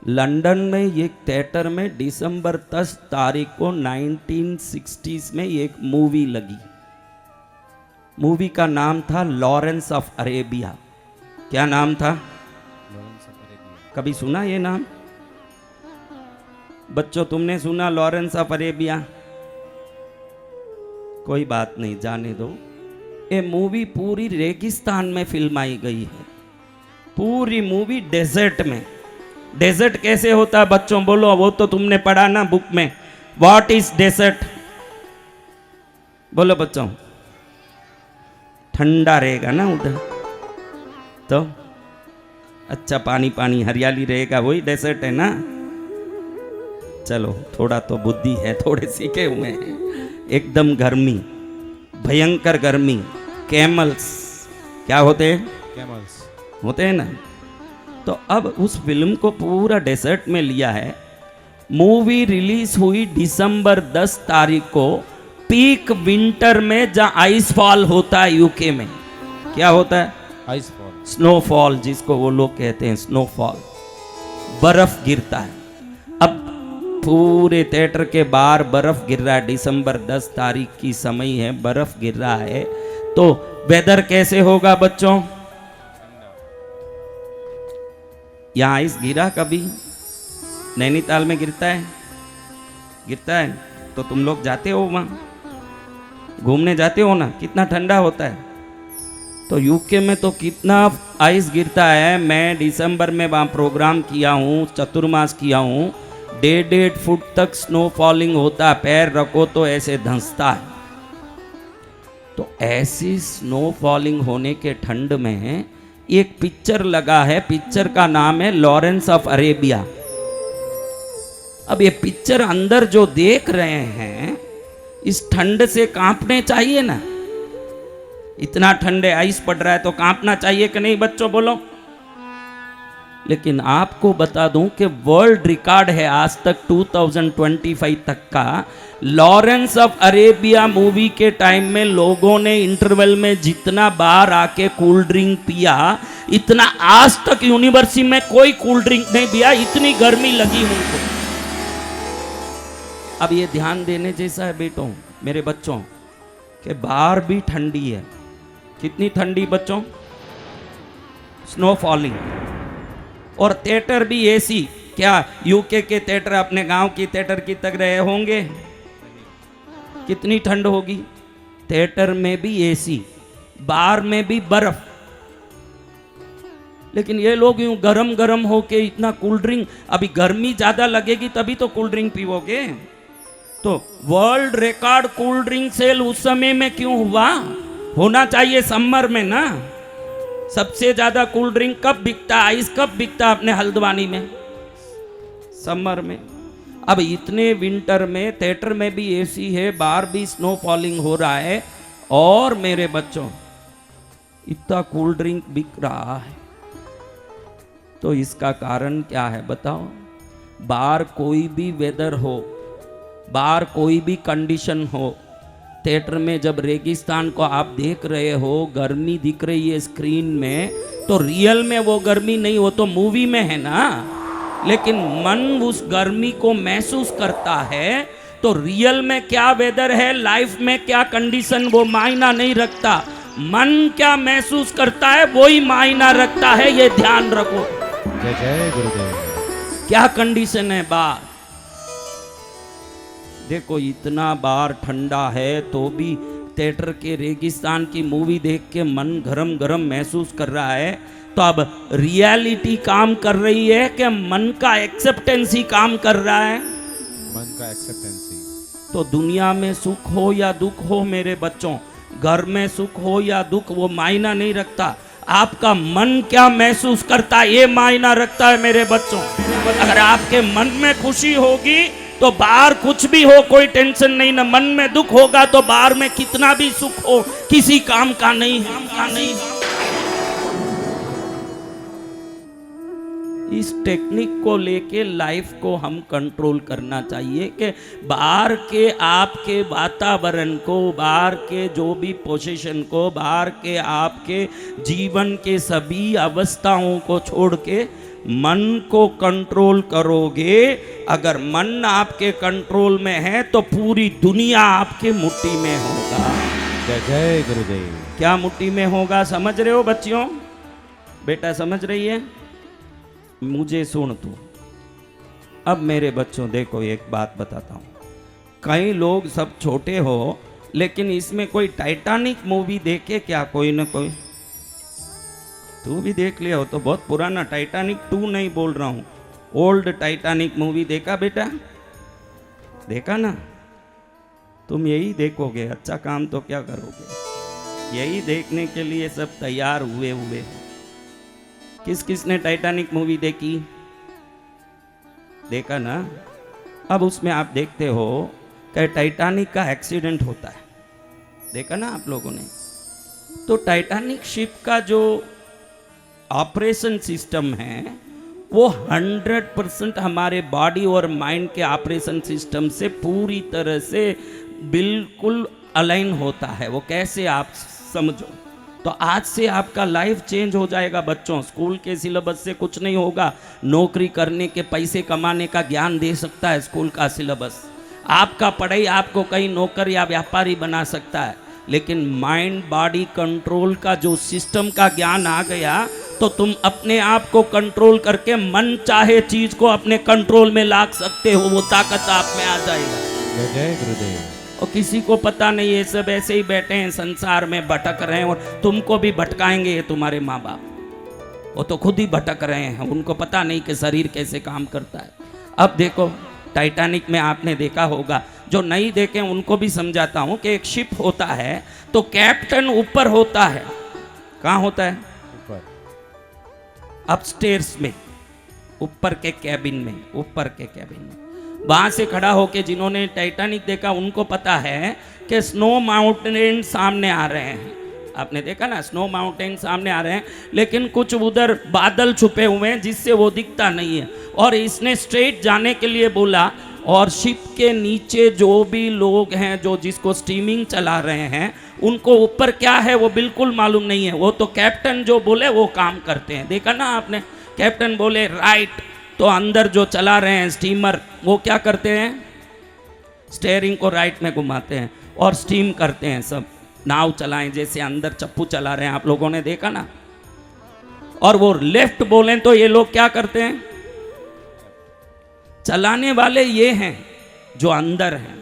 London में ये theatre में दिसंबर 10 तारीख को 1960s में एक मूवी लगी। मूवी का नाम था लॉरेंस ऑफ अरेबिया। क्या नाम था? Lawrence of Arabia. कभी सुना ये नाम? बच्चों तुमने सुना लॉरेंस ऑफ अरेबिया? कोई बात नहीं, जाने दो। ये मूवी पूरी रेगिस्तान में फिल्माई गई है। पूरी मूवी डेजर्ट में। डेजर्ट कैसे होता है बच्चों बोलो? वो तो तुमने पढ़ा ना बुक में। What is desert? बोलो बच्चों। ठंडा रहेगा ना उधर, तो अच्छा पानी पानी हरियाली रहेगा, वही डेजर्ट है ना। चलो थोड़ा तो बुद्धि है, थोड़े सीखे हुए हैं। एकदम गर्मी, भयंकर गर्मी। कैमल्स क्या होते हैं? कैमल्स होते हैं ना। तो अब उस फिल्म को पूरा डेजर्ट में लिया है। मूवी रिलीज हुई दिसंबर 10 तारीख को, पीक विंटर में, जहां आइस फॉल होता है यूके में। क्या होता है? आइस फॉल, स्नोफॉल, जिसको वो लोग कहते हैं स्नोफॉल। बर्फ गिरता है। अब पूरे थिएटर के बाहर बर्फ गिर रहा है। दिसंबर 10 तारीख की समय है, बर्फ गिर रहा है। तो वेदर कैसे होगा बच्चों? यहाँ आइस गिरा कभी? नैनीताल में गिरता है? गिरता है तो तुम लोग जाते हो वहाँ, घूमने जाते हो ना, कितना ठंडा होता है। तो यूके में तो कितना आइस गिरता है। मैं दिसंबर में वहाँ प्रोग्राम किया हूँ, चतुर्मास किया हूँ। 1.5 फुट तक स्नो फॉलिंग होता है, पैर रखो तो ऐसे धंसता है। तो ऐसी स्नो फॉलिंग होने के ठंड में एक पिक्चर लगा है। पिक्चर का नाम है लॉरेंस ऑफ अरेबिया। अब ये पिक्चर अंदर जो देख रहे हैं, इस ठंड से कांपने चाहिए ना। इतना ठंडे आइस पड़ रहा है तो कांपना चाहिए कि नहीं बच्चों बोलो? लेकिन आपको बता दूं कि वर्ल्ड रिकॉर्ड है आज तक 2025 तक का। लॉरेंस ऑफ अरेबिया मूवी के टाइम में लोगों ने इंटरवल में जितना बार आके कूल ड्रिंक पिया, इतना आज तक यूनिवर्सिटी में कोई कूल ड्रिंक नहीं पिया। इतनी गर्मी लगी उनको। अब ये ध्यान देने जैसा है बेटों, मेरे बच्चों, कि बाहर भी ठंडी है। कितनी ठंडी बच्चों? Snow falling. और थिएटर भी एसी। क्या यूके के थिएटर अपने गांव की थिएटर की तरह रहे होंगे? कितनी ठंड होगी? थिएटर में भी एसी, बार में भी बर्फ। लेकिन ये लोग यूं गरम गरम होके इतना कूल ड्रिंक, अभी गर्मी ज्यादा लगेगी तभी तो कूल ड्रिंक पीओगे। तो world record cool drink sale उस समय में क्यों हुआ? होना चाहिए समर में ना। सबसे ज्यादा कूल ड्रिंक कब बिकता, आइस कब बिकता अपने हल्द्वानी में? समर में। अब इतने विंटर में थिएटर में भी एसी है, बाहर भी स्नो फॉलिंग हो रहा है, और मेरे बच्चों इतना कूल ड्रिंक बिक रहा है। तो इसका कारण क्या है बताओ? बाहर कोई भी वेदर हो, बाहर कोई भी कंडीशन हो, थिएटर में जब रेगिस्तान को आप देख रहे हो, गर्मी दिख रही है स्क्रीन में, तो रियल में वो गर्मी नहीं, वो तो मूवी में है ना। लेकिन मन उस गर्मी को महसूस करता है। तो रियल में क्या वेदर है, लाइफ में क्या कंडीशन, वो मायना नहीं रखता। मन क्या महसूस करता है वही मायना रखता है। ये ध्यान रखो। जय जय गुरुदेव। क्या कंडीशन है बाहर? देखो इतना बार ठंडा है तो भी थिएटर के रेगिस्तान की मूवी देख के मन गरम गरम महसूस कर रहा है। तो अब रियलिटी काम कर रही है कि मन का एक्सेप्टेंस ही काम कर रहा है? मन का एक्सेप्टेंसी। तो दुनिया में सुख हो या दुख हो मेरे बच्चों, घर में सुख हो या दुख, वो मायना नहीं रखता। आपका मन क्या महसूस करता है ये मायना रखता है मेरे बच्चों। अगर आपके मन में खुशी होगी तो बाहर कुछ भी हो कोई टेंशन नहीं ना। मन में दुख होगा तो बाहर में कितना भी सुख हो किसी काम का नहीं है। इस टेक्निक को लेके लाइफ को हम कंट्रोल करना चाहिए कि बाहर के आपके वातावरण को, बाहर के जो भी पोजीशन को, बाहर के आपके जीवन के सभी अवस्थाओं को छोड़ के मन को कंट्रोल करोगे, अगर मन आपके कंट्रोल में है तो पूरी दुनिया आपके मुट्ठी में होगा। जय जय गुरुदेव। क्या मुट्ठी में होगा, समझ रहे हो बच्चियों? बेटा समझ रही है? मुझे सुन तू। अब मेरे बच्चों देखो, एक बात बताता हूँ। कई लोग सब छोटे हो, लेकिन इसमें कोई टाइटैनिक मूवी देखे क्या? कोई ना कोई तू भी देख लिया हो तो बहुत पुराना। टाइटैनिक 2 नहीं बोल रहा हूँ, ओल्ड टाइटैनिक मूवी देखा बेटा? देखा ना? तुम यही देखोगे, अच्छा काम तो क्या करोगे? यही देखने के लिए सब तैयार हुए। किस किस ने टाइटैनिक मूवी देखी? देखा ना? अब उसमें आप देखते हो कि टाइटैनिक का एक्सीडेंट होता है, देखा ना आप लोगों ने? तो टाइटैनिक शिप का जो ऑपरेशन सिस्टम है वो 100% हमारे बॉडी और माइंड के ऑपरेशन सिस्टम से पूरी तरह से बिल्कुल अलाइन होता है। वो कैसे, आप समझो। तो आज से आपका लाइफ चेंज हो जाएगा बच्चों। स्कूल के सिलेबस से कुछ नहीं होगा। नौकरी करने के, पैसे कमाने का ज्ञान दे सकता है स्कूल का सिलेबस। आपका पढ़ाई आपको कहीं नौकर या व्यापारी बना सकता है, लेकिन माइंड बॉडी कंट्रोल का जो सिस्टम का ज्ञान आ गया तो तुम अपने आप को कंट्रोल करके मन चाहे चीज को अपने कंट्रोल में ला सकते हो। वो ताकत आप में आ जाएगा। जय जय गुरुदेव। और किसी को पता नहीं, ये सब ऐसे ही बैठे हैं संसार में, भटक रहे हैं, और तुमको भी भटकाएंगे ये तुम्हारे माँ बाप। वो तो खुद ही भटक रहे हैं, उनको पता नहीं कि शरीर कैसे काम करता है। अब देखो, टाइटैनिक में आपने देखा होगा, जो नहीं देखे उनको भी समझाता हूं कि एक शिप होता है तो कैप्टन ऊपर होता है। कहाँ होता है? ऊपर। अपस्टेयर्स में, ऊपर के कैबिन में, ऊपर के कैबिन में। वहां से खड़ा होके जिन्होंने टाइटैनिक देखा उनको पता है कि स्नो माउंटेन सामने आ रहे हैं। आपने देखा ना, स्नो माउंटेन सामने आ रहे हैं, लेकिन कुछ उधर बादल छुपे हुए हैं जिससे वो दिखता नहीं है। और इसने स्ट्रेट जाने के लिए बोला, और शिप के नीचे जो भी लोग हैं, जो जिसको स्टीमिंग चला रहे हैं, उनको ऊपर क्या है वो बिल्कुल मालूम नहीं है। वो तो कैप्टन जो बोले वो काम करते हैं। देखा ना आपने? कैप्टन बोले राइट, तो अंदर जो चला रहे हैं स्टीमर, वो क्या करते हैं? स्टेयरिंग को राइट में घुमाते हैं और स्टीम करते हैं। सब नाव चलाएं जैसे अंदर चप्पू चला रहे हैं, आप लोगों ने देखा ना? और वो लेफ्ट बोलें तो ये लोग क्या करते हैं? चलाने वाले ये हैं जो अंदर हैं।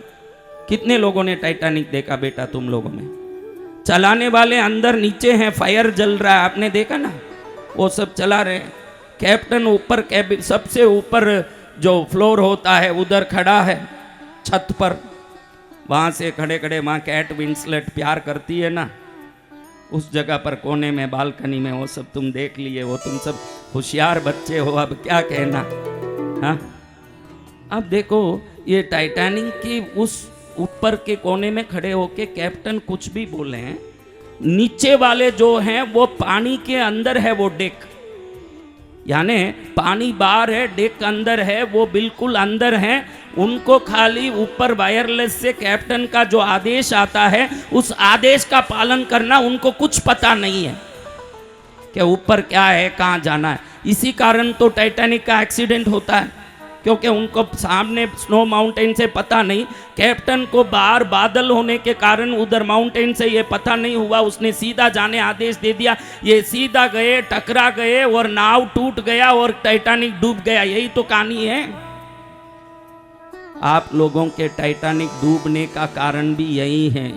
कितने लोगों ने टाइटैनिक देखा बेटा तुम लोगों में? चलाने वाले अंदर नीचे हैं, फायर जल रहा है, आपने देखा ना? वो सब चला रहे हैं। कैप्टन ऊपर कैबिन, सबसे ऊपर जो फ्लोर होता है उधर खड़ा है छत पर। वहाँ से खड़े खड़े वहाँ कैट विंसलेट प्यार करती है ना, उस जगह पर कोने में बालकनी में, वो सब तुम देख लिए। वो तुम सब होशियार बच्चे हो, अब क्या कहना। हाँ, अब देखो, ये टाइटैनिक की उस ऊपर के कोने में खड़े होके कैप्टन कुछ भी बोले हैं, नीचे वाले जो हैं वो पानी के अंदर है। वो डेक, यानी पानी बाहर है, डेक अंदर है, वो बिल्कुल अंदर है। उनको खाली ऊपर वायरलेस से कैप्टन का जो आदेश आता है उस आदेश का पालन करना, उनको कुछ पता नहीं है कि ऊपर क्या है, कहाँ जाना है। इसी कारण तो टाइटैनिक का एक्सीडेंट होता है, क्योंकि उनको सामने स्नो माउंटेन से पता नहीं। कैप्टन को बाहर बादल होने के कारण उधर माउंटेन से ये पता नहीं हुआ, उसने सीधा जाने आदेश दे दिया। ये सीधा गए, टकरा गए और नाव टूट गया और टाइटैनिक डूब गया। यही तो कहानी है। आप लोगों के टाइटैनिक डूबने का कारण भी यही है।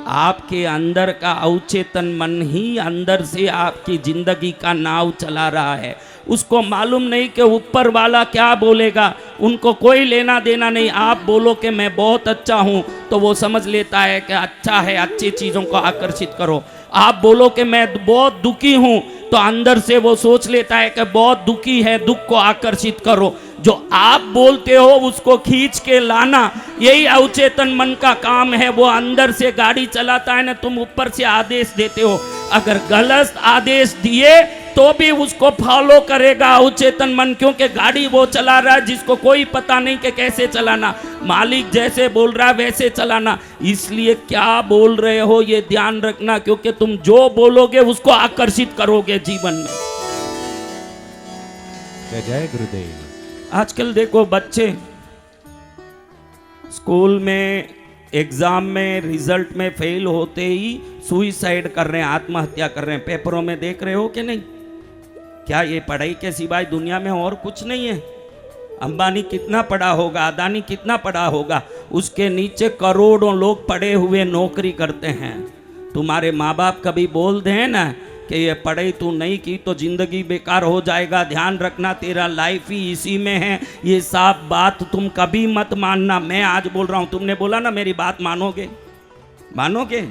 आपके अंदर का अवचेतन मन ही अंदर से आपकी जिंदगी का नाव चला रहा है। उसको मालूम नहीं कि ऊपर वाला क्या बोलेगा, उनको कोई लेना देना नहीं। आप बोलो कि मैं बहुत अच्छा हूँ तो वो समझ लेता है कि अच्छा है, अच्छी चीज़ों को आकर्षित करो। आप बोलो कि मैं बहुत दुखी हूँ तो अंदर से वो सोच लेता है कि बहुत दुखी है, दुख को आकर्षित करो। जो आप बोलते हो उसको खींच के लाना, यही अवचेतन मन का काम है। वो अंदर से गाड़ी चलाता है ना, तुम ऊपर से आदेश देते हो। अगर गलत आदेश दिए तो भी उसको फॉलो करेगा अवचेतन मन, क्योंकि गाड़ी वो चला रहा है जिसको कोई पता नहीं कि कैसे चलाना। मालिक जैसे बोल रहा है वैसे चलाना। इसलिए क्या बोल रहे हो ये ध्यान रखना, क्योंकि तुम जो बोलोगे उसको आकर्षित करोगे जीवन में। जय जय गुरुदेव। आजकल देखो बच्चे स्कूल में एग्जाम में रिजल्ट में फेल होते ही सुइसाइड कर रहे हैं, आत्महत्या कर रहे हैं। पेपरों में देख रहे हो कि नहीं? क्या ये पढ़ाई के सिवाय दुनिया में और कुछ नहीं है? अंबानी कितना पढ़ा होगा, अदानी कितना पढ़ा होगा, उसके नीचे करोड़ों लोग पढ़े हुए नौकरी करते हैं। तुम्हारे माँ बाप कभी बोल दें ना कि ये पढ़ाई तू नहीं की तो जिंदगी बेकार हो जाएगा, ध्यान रखना तेरा लाइफ ही इसी में है, ये साफ बात तुम कभी मत मानना। मैं आज बोल रहा हूँ, तुमने बोला ना मेरी बात मानोगे, मानोगे?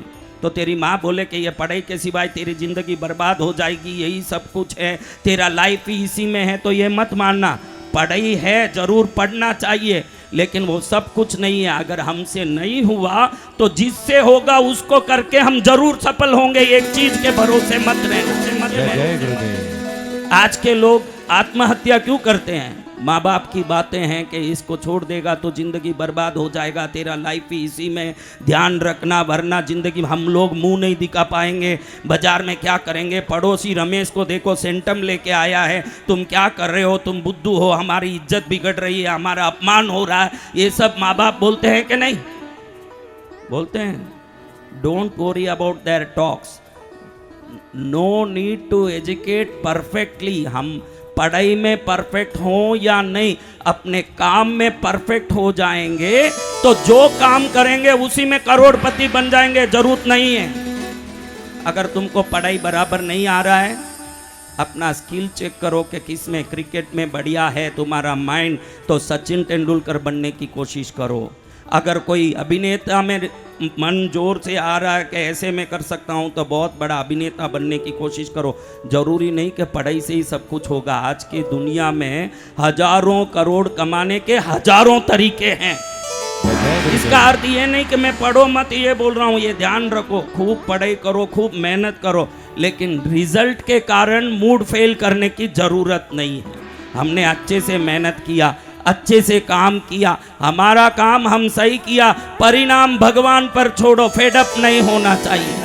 तो तेरी माँ बोले कि ये पढ़ाई के सिवाय तेरी जिंदगी बर्बाद हो जाएगी, यही सब कुछ है, तेरा लाइफ ही इसी में है, तो ये मत मानना। पढ़ाई है, जरूर पढ़ना चाहिए, लेकिन वो सब कुछ नहीं है। अगर हमसे नहीं हुआ तो जिससे होगा उसको करके हम जरूर सफल होंगे। एक चीज के भरोसे मत रहना। जय जय गुरुदेव। आज के लोग आत्महत्या क्यों करते हैं? माँ बाप की बातें हैं कि इसको छोड़ देगा तो जिंदगी बर्बाद हो जाएगा, तेरा लाइफ ही इसी में, ध्यान रखना, वरना जिंदगी हम लोग मुंह नहीं दिखा पाएंगे। बाजार में क्या करेंगे? पड़ोसी रमेश को देखो सेंटम लेके आया है, तुम क्या कर रहे हो? तुम बुद्धू हो, हमारी इज्जत बिगड़ रही है, हमारा अपमान हो रहा है। ये सब माँ बाप बोलते हैं कि नहीं? बोलते हैं। Don't worry about their talks, no need to educate perfectly. हम पढ़ाई में परफेक्ट हो या नहीं, अपने काम में परफेक्ट हो जाएंगे तो जो काम करेंगे उसी में करोड़पति बन जाएंगे। जरूरत नहीं है, अगर तुमको पढ़ाई बराबर नहीं आ रहा है, अपना स्किल चेक करो कि किस में क्रिकेट में बढ़िया है तुम्हारा माइंड, तो सचिन तेंदुलकर बनने की कोशिश करो। अगर कोई अभिनेता में मन जोर से आ रहा है कि ऐसे मैं कर सकता हूँ, तो बहुत बड़ा अभिनेता बनने की कोशिश करो। जरूरी नहीं कि पढ़ाई से ही सब कुछ होगा। आज की दुनिया में हजारों करोड़ कमाने के हजारों तरीके हैं। इसका अर्थ ये नहीं कि मैं पढ़ो मत ये बोल रहा हूँ, ये ध्यान रखो, खूब पढ़ाई करो, खूब मेहनत करो, लेकिन रिजल्ट के कारण मूड फेल करने की जरूरत नहीं है। हमने अच्छे से मेहनत किया, अच्छे से काम किया, हमारा काम हम सही किया, परिणाम भगवान पर छोड़ो, फेडअप नहीं होना चाहिए।